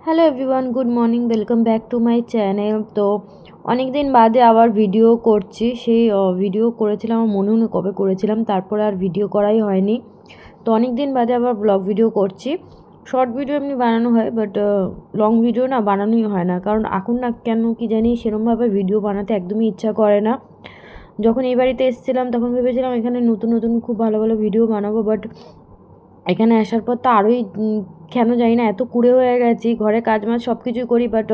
Hello everyone, good morning, welcome back to my channel. তো অনেক দিন বাদে আবার ভিডিও করছি। সেই ভিডিও করেছিলাম, আমার মনেও নেই কবে করেছিলাম, তারপরে আর ভিডিও করাই হয়নি। তো অনেক দিন বাদে আবার ব্লগ ভিডিও করছি। শর্ট ভিডিও এমনি বানানো হয়, বাট লং ভিডিও না বানানোই হয় না, কারণ এখন না কেন কি জানি সেরকমভাবে ভিডিও বানাতে একদমই ইচ্ছা করে না। যখন এই বাড়িতে এসেছিলাম তখন ভেবেছিলাম এখানে নতুন নতুন খুব ভালো ভালো ভিডিও বানাবো, বাট এখানে আসার পর তো আরোই কেন জানি না এত কুঁড়ে হয়ে গেছি। ঘরে কাজ মাজ সব কিছুই করি, বাট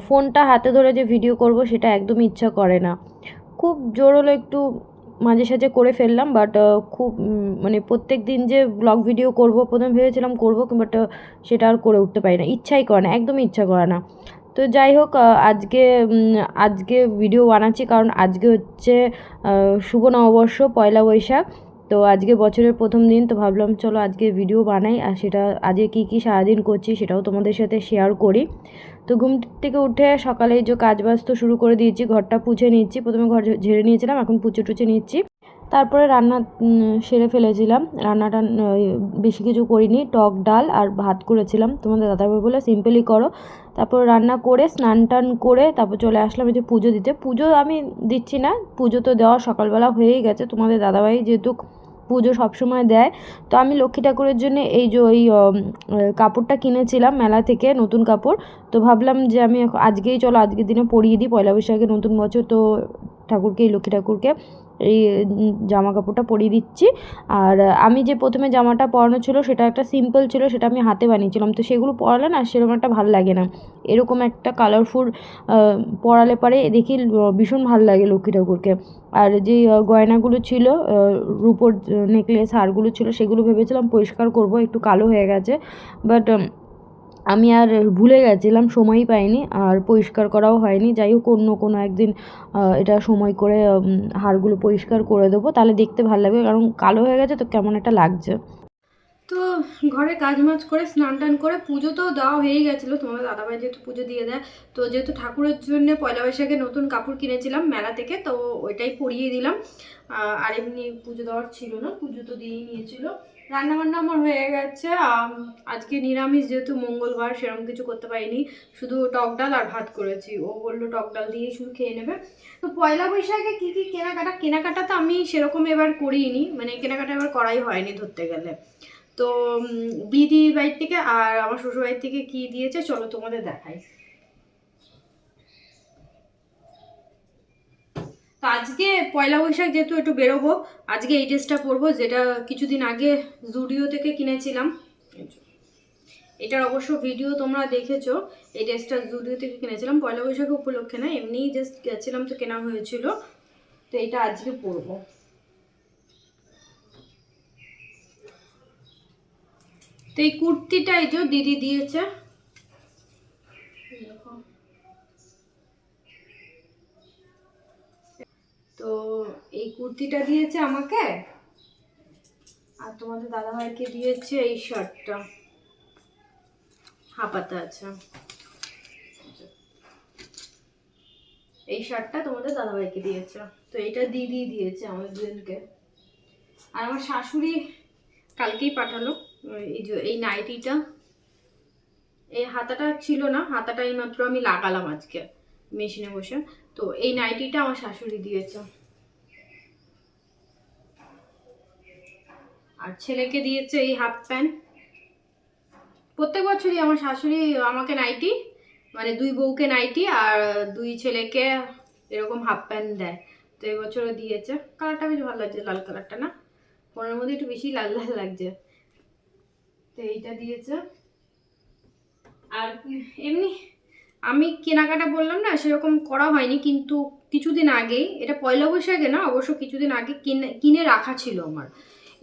ফোনটা হাতে ধরে যে ভিডিও করব সেটা একদমই ইচ্ছা করে না। খুব জোর হলো একটু মাঝে সাঝে করে ফেললাম, বাট খুব মানে প্রত্যেক দিন যে ব্লগ ভিডিও করব প্রথমে ভেবেছিলাম করবো, বাট সেটা আর করে উঠতে পারি না, ইচ্ছাই করে না, একদমই ইচ্ছা করে না। তো যাই হোক, আজকে ভিডিও বানাচ্ছি কারণ আজকে হচ্ছে শুভ নববর্ষ, পয়লা বৈশাখ। তো আজকে বছরের প্রথম দিন, তো ভাবলাম চলো আজকে ভিডিও বানাই, আর সেটা আজকে কী কী সারাদিন করছি সেটাও তোমাদের সাথে শেয়ার করি। তো ঘুম থেকে উঠে সকালে যে কাজ বাজ তো শুরু করে দিয়েছি, ঘরটা পুছে নিচ্ছি, প্রথমে ঘর ঝেড়ে নিয়েছিলাম, এখন পুছে টুছে নিচ্ছি। তারপরে রান্না সেরে ফেলেছিলাম। রান্নাটা বেশি কিছু করিনি, টক ডাল আর ভাত করেছিলাম, তোমাদের দাদাভাই বলে সিম্পলি করো। তারপর রান্না করে স্নান টান করে তারপর চলে আসলাম এই যে পুজো দিতে। পুজো আমি দিচ্ছি না, পুজো তো দেওয়া সকালবেলা হয়েই গেছে, তোমাদের দাদাভাই যেহেতু পুজো সবসময় দেয়। তো আমি লক্ষ্মী ঠাকুরের জন্য এই যে ওই কাপড়টা কিনেছিলাম মেলা থেকে, নতুন কাপড়। তো ভাবলাম যে আমি আজকেই চলো আজকের দিনে পরিয়ে দিই, পয়লা বৈশাখে নতুন বছর তো ঠাকুরকে, এই লক্ষ্মী ঠাকুরকে এই জামা কাপড়টা পরিয়ে দিচ্ছি। আর আমি যে প্রথমে জামাটা পরানো ছিল সেটা একটা সিম্পল ছিল, সেটা আমি হাতে বানিয়েছিলাম, তো সেগুলো পরালে না সেরকম একটা ভালো লাগে না। এরকম একটা কালারফুল পরালে পরে দেখি ভীষণ ভালো লাগে লক্ষ্মী ঠাকুরকে। আর যে গয়নাগুলো ছিল, রূপোর নেকলেস হারগুলো ছিল, সেগুলো ভেবেছিলাম পরিষ্কার করব, একটু কালো হয়ে গেছে, বাট আমি আর ভুলে গেছিলাম, সময়ই পাইনি, আর পরিষ্কার করাও হয়নি। যাই হোক, অন্য কোনো একদিন এটা সময় করে হাড়গুলো পরিষ্কার করে দেবো, তাহলে দেখতে ভালো লাগবে, কারণ কালো হয়ে গেছে তো কেমন একটা লাগছে। তো ঘরে কাজ মাজ করে স্নান টান করে পুজো তো দেওয়া হয়েই গেছিলো, তোমাদের দাদাভাই যেহেতু পুজো দিয়ে দেয়, তো যেহেতু ঠাকুরের জন্য পয়লা বৈশাখে নতুন কাপড় কিনেছিলাম মেলা থেকে, তো ওইটাই পরিয়ে দিলাম। আর এমনি পুজো দেওয়ার ছিল না, পুজো তো দিয়েই নিয়েছিল। রান্নাবান্না আমার হয়ে গেছে। আজকে নিরামিষ, যেহেতু মঙ্গলবার, সেরকম কিছু করতে পারিনি, শুধু টক ডাল আর ভাত করেছি। ও বললো টক ডাল দিয়েই শুধু খেয়ে নেবে। তো পয়লা বৈশাখে কী কী কেনাকাটা তো আমি সেরকম এবার করিনি, মানে কেনাকাটা এবার করাই হয়নি ধরতে গেলে। তো দিদি বাড়ির থেকে আর আমার শ্বশুর বাড়ির থেকে কি দিয়েছে চলো তোমাদের দেখাই। তো আজকে পয়লা বৈশাখ যেহেতু একটু বেরোবো, আজকে এই ড্রেসটা পরবো, যেটা কিছুদিন আগে জুডিও থেকে কিনেছিলাম। এটার অবশ্য ভিডিও তোমরা দেখেছো। এই ড্রেসটা জুডিও থেকে কিনেছিলাম, পয়লা বৈশাখ উপলক্ষে না, এমনিই জাস্ট গেছিলাম তো কেনা হয়েছিল। তো এটা আজকে পরবো। তো এই কুর্তিটা এই যে দিদি দিয়েছে, তো এই কুর্তিটা দিয়েছে আমাকে, আর তোমাদের দাদাভাইকে দিয়েছে এই শার্টটা, হাফাতা আছে। এই শার্টটা তোমাদের দাদাভাইকে দিয়েছে, তো এটা দিদি দিয়েছে আমাদের দুজনকে। আর আমার শাশুড়ি কালকেই পাঠালো এই যে এই নাইটিটা। এই হাতাটা ছিল না, হাতাটা এই মাত্র আমি লাগালাম আজকে মেশিনে বসে। তো এই নাইটিটা আমার শাশুড়ি দিয়েছে। আর ছেলেকে দিয়েছে এই হাফ প্যান্ট। প্রত্যেক বছরই আমার শাশুড়ি আমাকে নাইটি, মানে দুই বউকে নাইটি আর দুই ছেলেকে এরকম হাফ প্যান্ট দেয়। তো এবছরও দিয়েছে। কালারটা বেশ ভালো লাগছে, লাল কালারটা না, ফোনের মধ্যে একটু বেশি লাল লাল লাগছে। তো এইটা দিয়েছে। আর এমনি আমি কেনাকাটা বললাম না সেরকম করা হয়নি, কিন্তু কিছুদিন আগেই, এটা পয়লা বৈশাখে না, অবশ্য কিছুদিন আগে কিনে রাখা ছিল আমার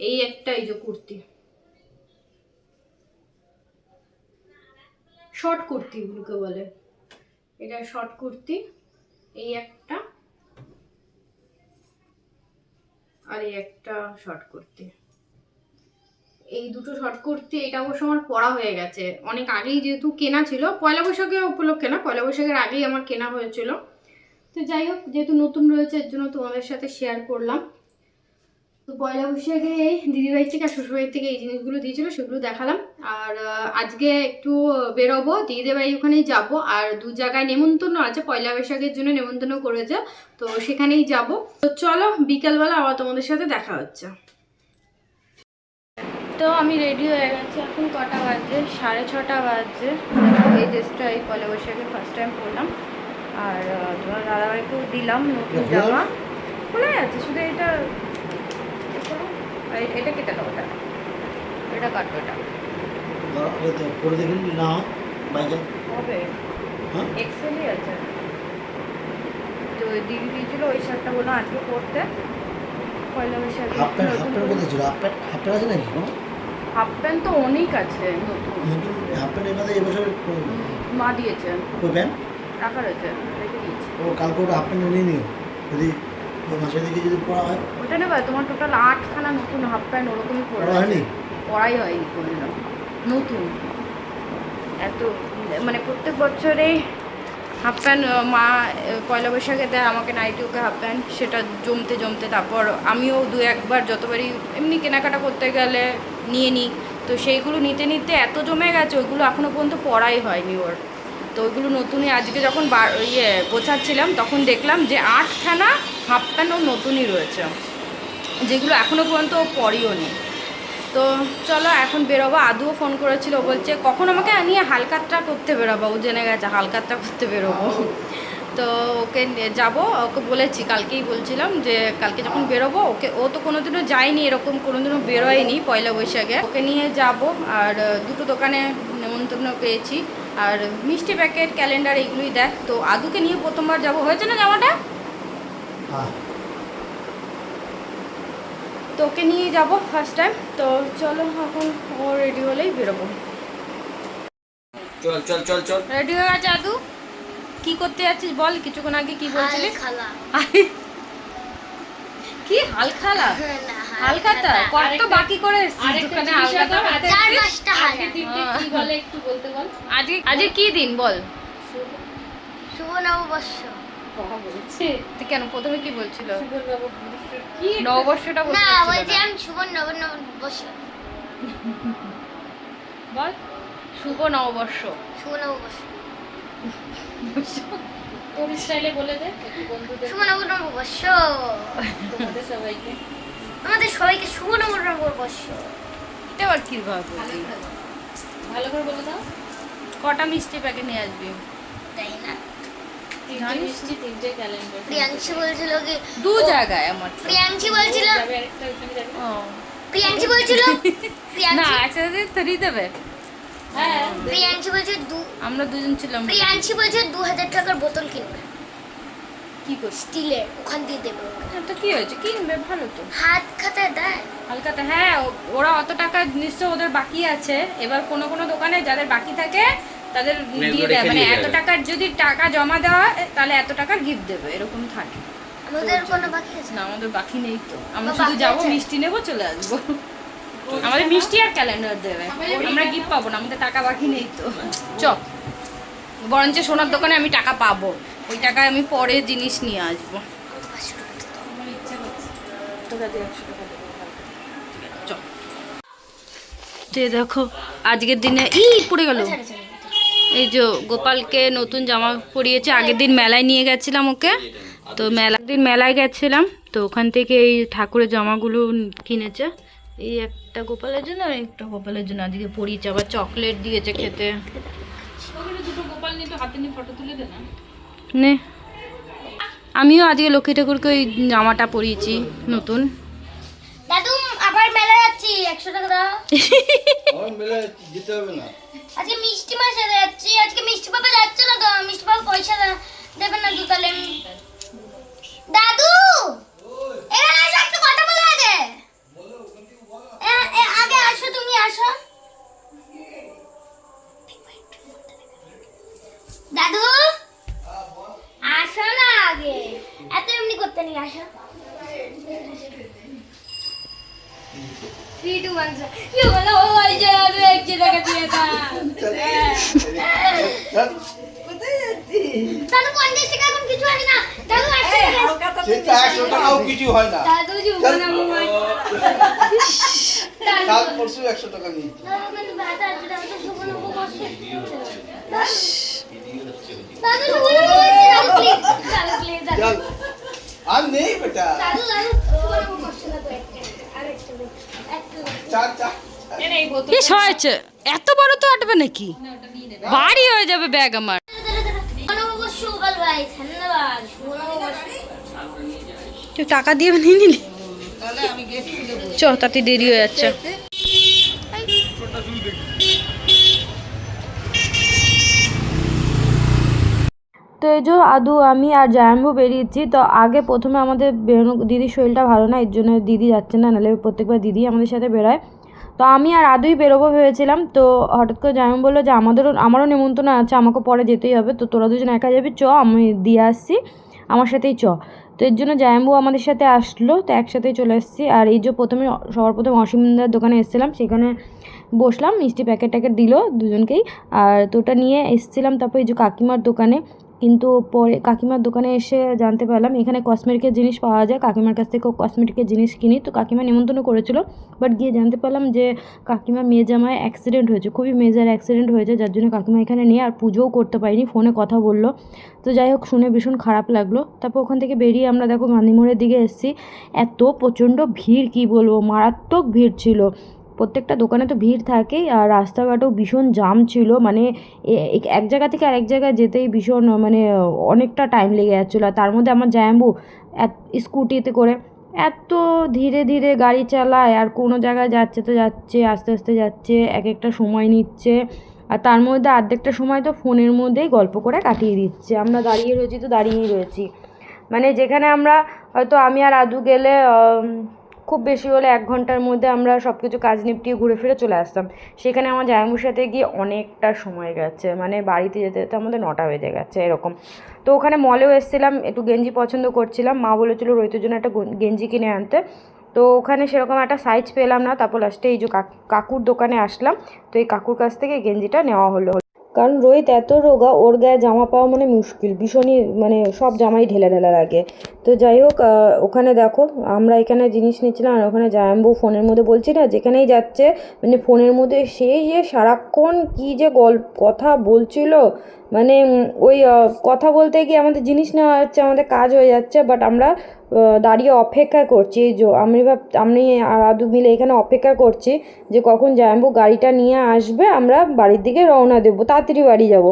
এই একটা, এই যে কুর্তি, শর্ট কুর্তি এগুলোকে বলে, এটা শর্ট কুর্তি, এই একটা আর এই একটা শর্ট কুর্তি, এই দুটো শর্ট কুর্তি। এটা অবশ্য আমার পরা হয়ে গেছে অনেক আগেই, যেহেতু কেনা ছিল পয়লা বৈশাখের উপলক্ষে না, পয়লা বৈশাখের আগেই আমার কেনা হয়েছিল। তো যাই হোক, যেহেতু নতুন রয়েছে এর জন্য তোমাদের সাথে শেয়ার করলাম। তো পয়লা বৈশাখে এই দিদিবাড়ির থেকে আর শ্বশুরবাড়ির থেকে এই জিনিসগুলো দিয়েছিল, সেগুলো দেখালাম। আর আজকে একটু বেরোবো, দিদিদের বাড়ি ওখানেই যাবো। আর 2 জায়গায় নেমন্তন্ন আছে, পয়লা বৈশাখের জন্য নেমন্তন্ন করেছে, তো সেখানেই যাব। তো চলো বিকালবেলা আবার তোমাদের সাথে দেখা হচ্ছে। তো আমি রেডি হয়ে গেছি, এখন কটা বাজে? 6:30 বাজে। এই ড্রেসটা এই পয়লা বৈশাখে ফার্স্ট টাইম পরলাম। আর তোমার দাদাভাইকেও দিলাম নতুন জামা, খুলে আছে শুধু এটা এটা কেটে দাও, এটা কাটবো, এটা পরে দেখুন না বাইজান হবে এক্সেলই আছে। তো দিদি দিয়েছিল ওই শার্টটা, বললাম আজকে পরতে পয়লা বৈশাখে। হাফ প্যান্ট কোথায় ছিল? হাফ প্যান্ট আছে নাকি? হাফ প্যান্ট তো অনেক আছে নতুন হাফ প্যান্ট এর মধ্যে এবছর মা দিয়েছে, ওই প্যান্ট রাখা রয়েছে, রেখে দিয়েছে। ও কালকে ওটা হাফ প্যান্ট নিয়ে নিও, যদি মাসের দিকে যদি পড়া হয়। ওটা নেবে? তোমার টোটাল 8খানা নতুন হাফ প্যান্ট ওরকমই পড়া হয়নি? পড়াই হয়নি কোনোদিনও নতুন। এত মানে প্রত্যেক বছরেই হাফ প্যান্ট মা পয়লা বৈশাখে দেয় আমাকে, নাইটি ওকে হাফ প্যান্ট, সেটা জমতে জমতে তারপর আমিও 2-1বার যতবারই এমনি কেনাকাটা করতে গেলে নিয়ে নিই। তো সেইগুলো নিতে নিতে এত জমে গেছে, ওইগুলো এখনও পর্যন্ত পরাই হয়নি ওর। তো ওইগুলো নতুনই আজকে যখন গোছাচ্ছিলাম তখন দেখলাম যে 8খানা হাফ প্যান্ট ওর নতুনই রয়েছে, যেগুলো এখনও পর্যন্ত ও পরিও নি। তো চলো এখন বেরোবো। আদুও ফোন করেছিল, বলছে কখন আমাকে নিয়ে হালকাত্রা করতে বেরোবো, ও জেনে গেছে হালকাত্রা করতে বেরোবো। তো ওকে যাব, ওকে বলেছি, কালকেই বলছিলাম যে কালকে যখন বেরোবো ওকে, ও তো কোনোদিনও যায়নি এরকম, কোনোদিনও বেরোয়নি পয়লা বৈশাখে, ওকে নিয়ে যাব। আর 2টো দোকানে নেমন্তন্ন পেয়েছি, আর মিষ্টি প্যাকেট, ক্যালেন্ডার এইগুলোই দেখ। তো আদুকে নিয়ে প্রথমবার যাব, হয়েছে না জামাটা? তো ওকে নিয়ে যাবো ফার্স্ট টাইম। তো চলো এখন ও রেডি হলেই বেরোবো। চল চল চল চল রেডি হয়ে গেছে আদু? কি করতে যাচ্ছিস বল, কিছুক্ষণ আগে কি বলছিলি? কি হালখালা? হালখাতা কত বাকি করে এসেছিস দোকানে হালখাতা করতে? কি বলে একটু বলতে বল। আজকে কি দিন বল? শুভ নববর্ষ। তুই কেন প্রথমে কি বলছিল? কি নববর্ষটা বলতে? না বলছি আমি শুভ নববর্ষ। বল শুভ নববর্ষ। শুভ নববর্ষ। তোর স্টাইলে বলে দে বন্ধুদের, শুভ নববর্ষ। তোমাদের সবাইকে, আমাদের সবাইকে শুভ নববর্ষ। এটা আবার কি ভাবে বললি? ভালো করে বলে দাও। কটা মিষ্টি প্যাকেট নিয়ে আসবি? তাই না? মিষ্টি 3টে ক্যালেন্ডার। প্রিয়াংশী বলছিল কি 2 জায়গায় আমার। প্রিয়াংশী বলছিল যাবে আরেকটা ওখানে যাবে। ও প্রিয়াংশী বলছিল না প্রিয়াংশী একসাথে 3 দেবে। হ্যাঁ প্রিয়াংশী বলছে আমরা দুজন ছিলাম। প্রিয়াংশী বলছে 2000 টাকার বোতল কিনবে। কি করছিস? স্টিলের, ওখান দিয়ে দেবে। তো কি হয়েছে, কিনবে, ভালো তো। হাত খাতায় দেয় হালকাতে, হ্যাঁ ওরা অত টাকা নিশ্চয় ওদের বাকি আছে। এবার কোনো কোনো দোকানে যাদের বাকি থাকে তাদের দিয়ে দেয়, মানে এত টাকার যদি টাকা জমা দেওয়া তাহলে এত টাকা গিফট দেবে, এরকম থাকে। আমাদের কোনো বাকি আছে না আমাদের বাকি নেই তো, আমরা বাকি শুধু যাবো আছে? মিষ্টি নেবো চলে আসবো। আমাদের মিষ্টি আর ক্যালেন্ডার দেবে, আমরা গিফট পাবো না, আমাদের টাকা বাকি নেই তো। চ বরঞ্চ সোনার দোকানে আমি টাকা পাবো, ওই টাকায় আমি পরে জিনিস নিয়ে আসবো। দেখো আজকের দিনে পড়ে গেল। এই যে গোপালকে নতুন জামা পরিয়েছে, আগের দিন মেলায় নিয়ে গেছিলাম ওকে, তো মেলায় গেছিলাম, তো ওখান থেকে এই ঠাকুরের জামাগুলো কিনেছে। এই একটা গোপালের জন্য আর একটা গোপালের জন্য আজকে পরিয়েছে, আবার চকলেট দিয়েছে খেতে। নে আমিও আজকে লক্ষ্মী ঠাকুরকে ওই জামাটা পরিয়েছি নতুন। দাদু আবার মেলায় যাচ্ছি, 100 টাকা দাও। মেলায় যেতে হবে না, আজকে মিষ্টি মাছ সাথে যাচ্ছি। আজকে মিষ্টি পাপা যাচ্ছে না তো, মিষ্টি পাপা পয়সা দেবে না তো, তাহলে দাদু এখানে এসে একটু কথা বলা আছে। আগে আসো, তুমি আসো। দাদু আসো না, আগে এত এমনি করতে নেই, আসো। 3, 2, 1 কি বলো ওই যে আমি 1 টাকা দিয়ে দাও। কোথায় যাচ্ছিস? দাদু 50 টাকা এখন কিছু হয় না দাদু 100 টাকা সেটা 100 টাকাও কিছু হয় না। দাদু জীবন মোবাইল কাল পরশু 100 টাকা নিয়ে দাদু মানে বাতা আছে দাদু জীবন বসে দাদু জীবন দাদু প্লিজ দাদু চল আর নেই বেটা দাদু জীবন বসে না তো একটা চার চার কি হয়েছে? এত বড় তো আটবে নাকি? ভারী হয়ে যাবে ব্যাগ আমার। সুবল ভাই ধন্যবাদ তুই টাকা দিয়ে নিয়ে নিলি? চ তাতে দেরি হয়ে যাচ্ছে। তো এই যে আদু আমি আর জায়াম্বু বেরিয়েছি। তো আগে প্রথমে আমাদের বেরোনো, দিদির শরীরটা ভালো না, এর জন্য দিদি যাচ্ছে না, নাহলে প্রত্যেকবার দিদি আমাদের সাথে বেরোয়। তো আমি আর আদুই বেরোবো ভেবেছিলাম। তো হঠাৎ করে জায়াম্বু বললো যে আমারও নেমন্তন্ন আছে, আমাকে পরে যেতেই হবে, তো তোরা দুজন একা যাবি, চ আমি দিয়ে আসছি, আমার সাথেই চ। তো এর জন্য জায়াম্বু আমাদের সাথে আসলো, তো একসাথেই চলে এসেছি। আর এই যে সবার প্রথমে অসীমদার দোকানে এসেছিলাম, সেখানে বসলাম, মিষ্টি প্যাকেট দিল দুজনকেই, আর তো ওটা নিয়ে এসেছিলাম। তারপর এই যে কাকিমার দোকানে, কিন্তু পরে কাকিমার দোকানে এসে জানতে পারলাম এখানে কসমেটিকের জিনিস পাওয়া যায়, কাকিমার কাছ থেকেও কসমেটিকের জিনিস কিনি। তো কাকিমা নিমন্ত্রণ করেছিল, বাট গিয়ে জানতে পারলাম যে কাকিমার মেয়ে জামায় অ্যাক্সিডেন্ট হয়েছে, খুবই মেজর অ্যাক্সিডেন্ট হয়েছে, যার জন্য কাকিমা এখানে নিয়ে আর পুজোও করতে পারিনি, ফোনে কথা বললো। তো যাই হোক, শুনে ভীষণ খারাপ লাগলো। তারপর ওখান থেকে বেরিয়ে আমরা দেখো গান্ধীমোড়ের দিকে এসেছি। এত প্রচণ্ড ভিড়, কি বলবো, মারাত্মক ভিড় ছিল। প্রত্যেকটা দোকানে তো ভিড় থাকেই, আর রাস্তাঘাটেও ভীষণ জাম ছিল, মানে এক জায়গা থেকে আরেক জায়গায় যেতেই ভীষণ মানে অনেকটা টাইম লেগে যাচ্ছিলো। আর তার মধ্যে আমার জায়াম্বু স্কুটিতে করে এত ধীরে ধীরে গাড়ি চালায়, আর কোনো জায়গায় যাচ্ছে তো যাচ্ছে, আস্তে আস্তে যাচ্ছে, এক একটা সময় নিচ্ছে, আর তার মধ্যে অর্ধেকটা সময় তো ফোনের মধ্যেই গল্প করে কাটিয়ে দিচ্ছে। আমরা দাঁড়িয়ে রয়েছি তো দাঁড়িয়েই রয়েছি, মানে যেখানে আমরা হয়তো আমি আর আদু গেলে খুব বেশি হলে 1 ঘন্টার মধ্যে আমরা সব কিছু কাজ নিপটিয়ে ঘুরে ফিরে চলে আসতাম, সেখানে আমার জায়াম্বুর সাথে গিয়ে অনেকটা সময় গেছে, মানে বাড়িতে যেতে যেতে আমাদের 9টা বেজে গেছে এরকম। তো ওখানে মলেও এসেছিলাম, একটু গেঞ্জি পছন্দ করছিলাম, মা বলেছিল রোহিতের জন্য একটা গেঞ্জি কিনে আনতে। তো ওখানে সেরকম একটা সাইজ পেলাম না, তারপর লাস্টে এই যে কাকুর দোকানে আসলাম। তো এই কাকুর কাছ থেকে গেঞ্জিটা নেওয়া হলো, কারণ রোহিত এত রোগা, ওর গায়ে জামা পাওয়া মানে মুশকিল, ভীষণই মানে সব জামাই ঢেলে ঢেলে লাগে। তো যাই হোক, ওখানে দেখো আমরা এখানে জিনিস নিচ্ছিলাম, আর ওখানে জায়াম্বু ফোনের মধ্যে বলছি না, যেখানেই যাচ্ছে মানে ফোনের মধ্যে সেই যে সারাক্ষণ কী যে কথা বলছিল, মানে ওই কথা বলতে গিয়ে আমাদের জিনিস নেওয়া হচ্ছে, আমাদের কাজ হয়ে যাচ্ছে, বাট আমরা দাঁড়িয়ে অপেক্ষা করছি। এই যে আমি আর আদু মিলে এখানে অপেক্ষা করছি যে কখন জায়াম্বু গাড়িটা নিয়ে আসবে, আমরা বাড়ির দিকে রওনা দেবো, তাড়াতাড়ি বাড়ি যাব।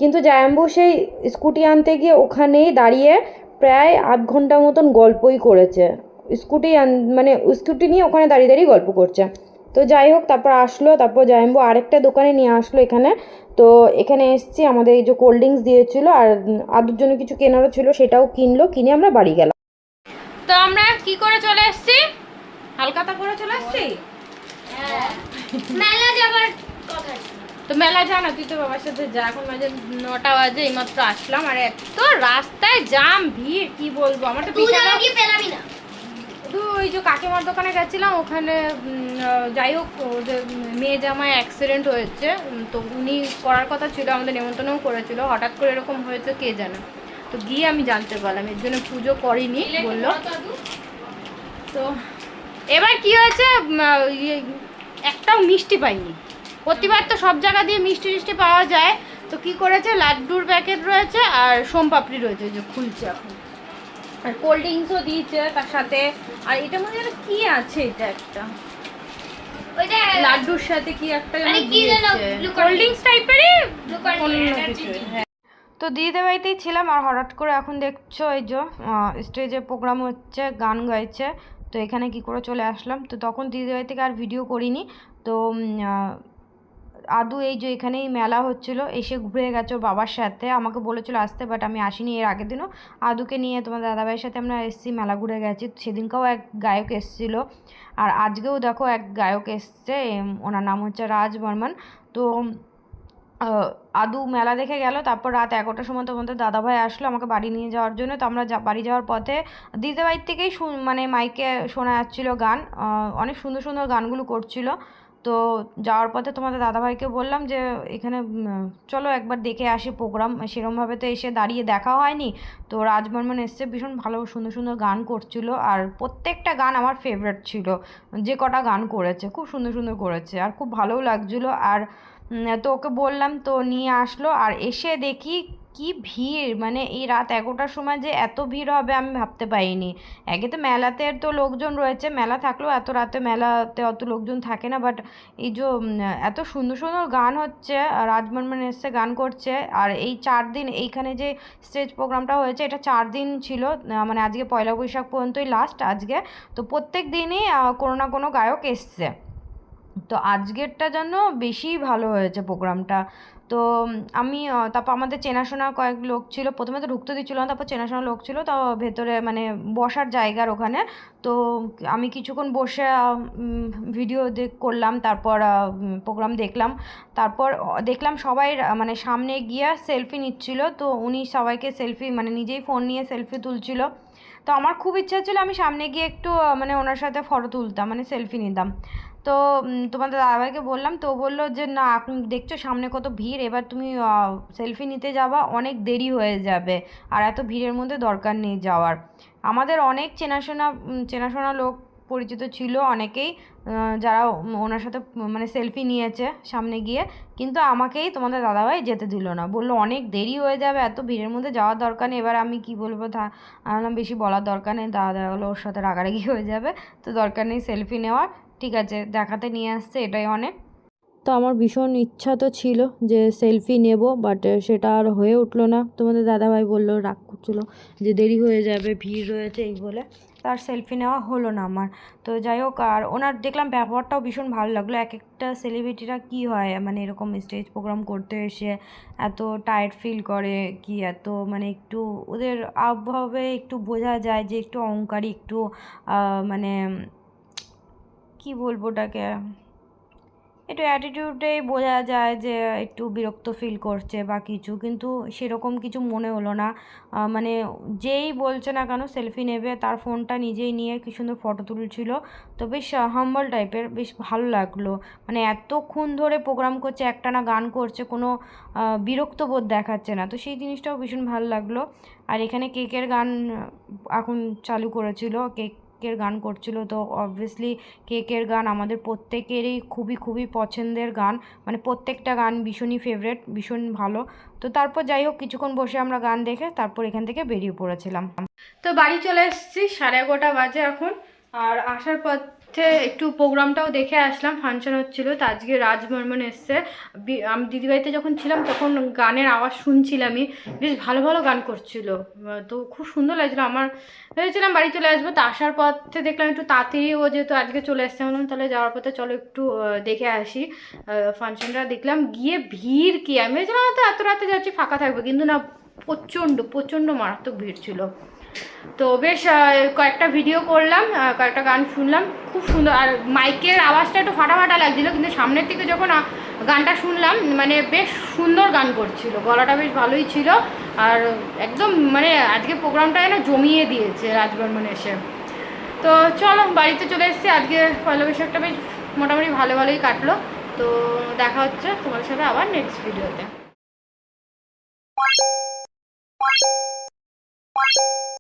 কিন্তু জায়াম্বু সেই স্কুটি আনতে গিয়ে ওখানেই দাঁড়িয়ে প্রায় 8 ঘন্টা মতন গল্পই করেছে, মানে স্কুটি নিয়ে ওখানে দাঁড়িয়ে দাঁড়িয়ে গল্প করছে। তো যাই হোক, তারপর আসলো, তারপর জায়াম্বু আরেকটা দোকানে নিয়ে আসলো এখানে। তো এখানে এসছি, আমাদের এই যে কোল্ড ড্রিঙ্কস দিয়েছিলো, আর আদুর জন্য কিছু কেনারও ছিল, সেটাও কিনে আমরা বাড়ি গেলাম। তো আমরা কি করে চলে এসেছি? হালকাতা করে চলে এসেছি। মেলা যাবার কথা ছিল। তো মেলা যা না, তুই তো বাবার সাথে যা, এখন বাজে 9টা বাজে, এইমাত্র আসলাম, আর এত রাস্তায় জাম ভিড়, কি বলবো, আমার তো তুই জানা কি পেলাবি না। তো ওই যে কাকিমার দোকানে গেছিলাম, ওখানে যাই হোক ওদের মেয়ে জামায় অ্যাক্সিডেন্ট হয়েছে, তো উনি করার কথা ছিল, আমাদের নেমন্তন্নও করেছিল, হঠাৎ করে এরকম হয়েছে কে জানে। তো গিয়ে আমি জানতে পারলাম, এর জন্য পুজো করিনি বললো। তো এবার কি হয়েছে, একটাও মিষ্টি পাইনি। প্রতিবার তো সব জায়গা দিয়ে মিষ্টি পাওয়া যায়, তো কি করেছে, লাড্ডুর প্যাকেট রয়েছে আর সোমপাপড়ি রয়েছে, যে খুলছে এখন, আর কোল্ড ড্রিঙ্কসও দিয়েছে তার সাথে। আর এটার মধ্যে যেন কি আছে, এটা একটা ওইটা লাড্ডুর সাথে কি একটা মানে কি যেন কোল্ড ড্রিঙ্কস টাইপেরই অন্য কিছু। হ্যাঁ, তো দিদিদের বাড়িতেই ছিলাম, আর হঠাৎ করে এখন দেখছো এই যে স্টেজে প্রোগ্রাম হচ্ছে, গান গাইছে, তো এখানে কি করে চলে আসলাম। তো তখন দিদিদের বাড়ি থেকে আর ভিডিও করিনি। তো আদু এই যে এখানেই মেলা হচ্ছিল, এসে ঘুরে গেছে ওর বাবার সাথে, আমাকে বলেছিল আসতে, বাট আমি আসিনি। এর আগের দিনও আদুকে নিয়ে তোমার দাদাভাইয়ের সাথে আমরা এসেছি, মেলা ঘুরে গেছি, সেদিনকেও এক গায়ক এসেছিলো, আর আজকেও দেখো এক গায়ক এসছে, ওনার নাম হচ্ছে রাজ বর্মন। তো আদু মেলা দেখে গেল, তারপর রাত 11টার সময় তোমাদের দাদাভাই আসলো আমাকে বাড়ি নিয়ে যাওয়ার জন্য। তো আমরা বাড়ি যাওয়ার পথে দিদিদের বাড়ির থেকেই মানে মাইকে শোনা যাচ্ছিলো গান, অনেক সুন্দর সুন্দর গানগুলো করছিল। তো যাওয়ার পথে তোমাদের দাদাভাইকে বললাম যে এখানে চলো একবার দেখে আসি প্রোগ্রাম, সেরমভাবে তো এসে দাঁড়িয়ে দেখা হয়নি। তো রাজবর্মন এসছে, ভীষণ ভালো সুন্দর সুন্দর গান করছিল, আর প্রত্যেকটা গান আমার ফেভারিট ছিল, যে কটা গান করেছে খুব সুন্দর সুন্দর করেছে আর খুব ভালোও লাগছিলো। আর তো ওকে বললাম, তো নিয়ে আসলো, আর এসে দেখি কি ভিড়, মানে এই রাত 11টার সময় যে এত ভিড় হবে আমি ভাবতে পারিনি। একে তো মেলাতে তো লোকজন রয়েছে, মেলা থাকলেও এত রাতে মেলাতে অত লোকজন থাকে না, বাট এই যে এত সুন্দর সুন্দর গান হচ্ছে, রাজবর্মন এসছে গান করছে। আর এই 4 দিন এইখানে যে স্টেজ প্রোগ্রামটা হয়েছে এটা 4 দিন ছিল, মানে আজকে পয়লা বৈশাখ পর্যন্তই লাস্ট আজকে। তো প্রত্যেক দিনই কোনো না কোনো গায়ক এসছে, তো আজকেরটা যেন বেশি ভালো হয়েছে প্রোগ্রামটা। তো আমি তারপর আমাদের চেনাশোনা কয়েক লোক ছিল, প্রথমে তো ঢুকতে দিচ্ছিল না, তারপর চেনাশোনা লোক ছিল তো ভেতরে, মানে বসার জায়গার ওখানে। তো আমি কিছুক্ষণ বসে ভিডিও করলাম, তারপর প্রোগ্রাম দেখলাম। তারপর দেখলাম সবাই মানে সামনে গিয়ে সেলফি নিচ্ছিল, তো উনি সবাইকে সেলফি, মানে নিজেই ফোন নিয়ে সেলফি তুলছিল। তো আমার খুব ইচ্ছা ছিল আমি সামনে গিয়ে একটু মানে ওনার সাথে ফটো তুলতাম, মানে সেলফি নিতাম। তো তোমাদের দাদাভাইকে বললাম, তো ও বললো যে না, আপনি দেখছো সামনে কত ভিড়, এবার তুমি সেলফি নিতে যাবা, অনেক দেরি হয়ে যাবে, আর এত ভিড়ের মধ্যে দরকার নেই যাওয়ার। আমাদের অনেক চেনাশোনা লোক পরিচিত ছিল অনেকেই, যারা ওনার সাথে মানে সেলফি নিয়েছে সামনে গিয়ে, কিন্তু আমাকেই তোমাদের দাদাভাই যেতে দিল না, বললো অনেক দেরি হয়ে যাবে, এত ভিড়ের মধ্যে যাওয়ার দরকার নেই। এবার আমি কি বলবো, আমি বললাম বেশি বলার দরকার নেই, দাদা হলো ওর সাথে রাগারাগি হয়ে যাবে, তো দরকার নেই সেলফি নেওয়ার, ঠিক আছে দেখাতে নিয়ে আসছে এটাই অনেক। তো আমার ভীষণ ইচ্ছা তো ছিল যে সেলফি নেব, বাট সেটা আর হয়ে উঠলো না। তোমাদের দাদাভাই বললো, রাগ করছিলো যে দেরি হয়ে যাবে, ভিড় রয়েছে এই বলে, তার সেলফি নেওয়া হলো না আমার। তো যাই হোক, আর ওনার দেখলাম ব্যবহারটাও ভীষণ ভালো লাগলো। এক একটা সেলিব্রিটিরা কী হয়, মানে এরকম স্টেজ প্রোগ্রাম করতে এসে এত টায়ার্ড ফিল করে, কি এত মানে একটু ওদের আবহাওয়াবে একটু বোঝা যায় যে একটু অহংকারী, একটু মানে কি বলবো ওটাকে, একটু অ্যাটিটিউডেই বোঝা যায় যে একটু বিরক্ত ফিল করছে বা কিছু, কিন্তু সেরকম কিছু মনে হলো না। মানে যেই বলছে না কেন সেলফি নেবে, তার ফোনটা নিজেই নিয়ে কি সুন্দর ফটো তুলছিল। তো বেশ হাম্বল টাইপের, বেশ ভালো লাগলো। মানে এতক্ষণ ধরে প্রোগ্রাম করছে, একটানা গান করছে, কোনো বিরক্ত বোধ দেখাচ্ছে না, তো সেই জিনিসটাও ভীষণ ভালো লাগলো। আর এখানে কেকের গান এখন চালু করেছিল, কেকের গান করছিল, তো অবভিয়াসলি কেকের গান আমাদের প্রত্যেকেরই খুবই খুবই পছন্দের গান, মানে প্রত্যেকটা গান ভীষণই ফেভারেট, ভীষণ ভালো। তো তারপর যাই হোক কিছুক্ষণ বসে আমরা গান দেখে তারপর এখান থেকে বেরিয়ে পড়েছিলাম। তো বাড়ি চলে এসেছি, 11:30 বাজে এখন। আর আসার পথে একটু প্রোগ্রামটাও দেখে আসলাম, ফাংশন হচ্ছিলো, তো আজকে রাজবর্মন এসছে। আমি দিদিবাড়িতে যখন ছিলাম তখন গানের আওয়াজ শুনছিলামই, বেশ ভালো ভালো গান করছিল, তো খুব সুন্দর লাগছিলো। আমার ভেবেছিলাম বাড়ি চলে আসবো, তো আসার পথে দেখলাম একটু তাড়াতাড়ি ও যেহেতু আজকে চলে এসছে, বললাম তাহলে যাওয়ার পথে চলো একটু দেখে আসি ফাংশনটা। দেখলাম গিয়ে ভিড়, কি আমি ভেবেছিলাম তো এত রাতে যাচ্ছি ফাঁকা থাকবে, কিন্তু না, প্রচণ্ড প্রচণ্ড মারাত্মক ভিড় ছিল। তো বেশ কয়েকটা ভিডিও করলাম, কয়েকটা গান শুনলাম, খুব সুন্দর। আর মাইকের আওয়াজটা একটু ফাটাফাটা লাগছিলো, কিন্তু সামনের থেকে যখন গানটা শুনলাম মানে বেশ সুন্দর গান করছিল, গলাটা বেশ ভালোই ছিল। আর একদম মানে আজকে প্রোগ্রামটা যেন জমিয়ে দিয়েছে রাজবর্মন এসে। তো চলো বাড়িতে চলে এসেছি, আজকে পয়লা বৈশাখটা বেশ মোটামুটি ভালোই কাটলো। তো দেখা হচ্ছে তোমাদের সাথে আবার নেক্সট ভিডিওতে।